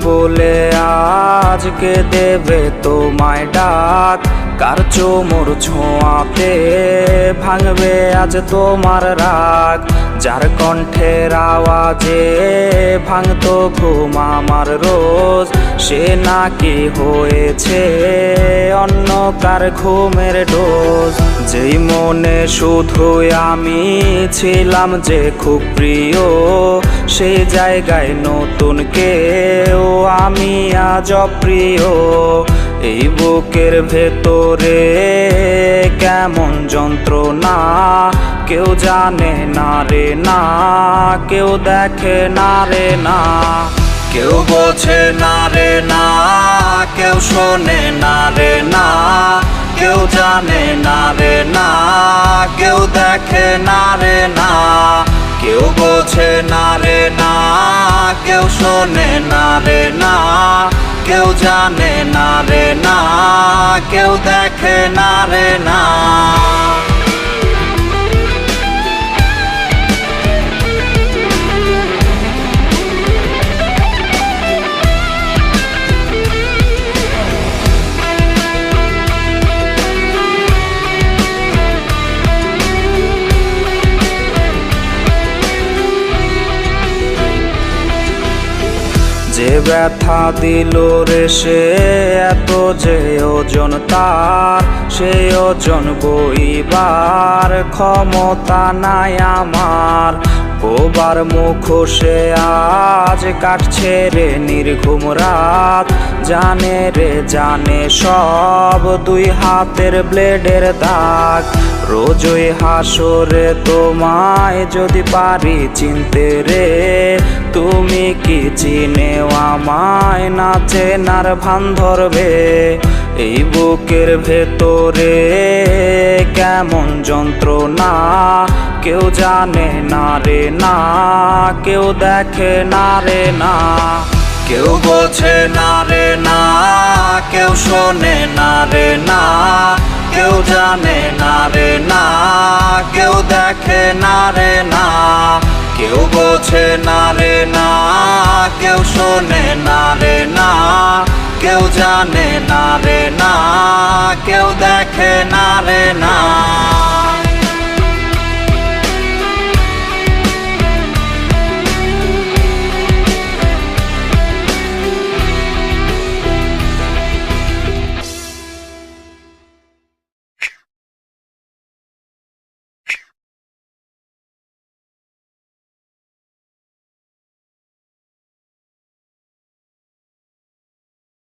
বলে আজকে দেবে তোমায় ডাক, কার চোমর ছোঁয়াতে ভাঙবে আজ তোমার রাগ। যার কণ্ঠের আওয়াজে ভাঙতো ঘুম আমার রোজ, সে নাকি হয়েছে অন্য কার ঘুমের ডোজ। যেই মনে শুধুই আমি ছিলাম যে খুব প্রিয়, সেই জায়গায় নতুন কেউ আমি আজ অপ্রিয়। এই বুকের ভেতরে কেমন যন্ত্রণা, কেউ জানে না রে না, কেউ দেখে না রে না, কেউ বোঝে না রে না, কেউ শোনে না রে না, কেউ জানে না রে না, কেউ দেখে না রে না, কেউ বোঝে না রে না, কেউ শোনে না রে না, কেউ জানে না রে না, কেউ দেখে না রে না। যে ব্যথা দিল রে সে এত যে ওজন তার, সেই ওজন বইবার ক্ষমতা নাই আমার। কোবার মুখোশে আজ কাটছে রে নির্ঘুম রাত, জানে রে জানে সব দুই হাতের ব্লেডের দাগ। রোজই হাসরে তোমায় যদি পারি চিনতে রে, তুমি কি চিনেও আমায় না চেনার ভান ধরবে। এই বুকের ভেতরে কেমন যন্ত্রণা, কেউ জানে না রে না, কেউ দেখে না রে না, কেউ বোঝে না রে না, কেউ শোনে না রে না, কেউ জানে না রে না, কেউ দেখে না রে না, কেউ বোঝে না রে না, কেউ শোনে না রে না, কেউ জানে না রে না, কেউ দেখে না রে না।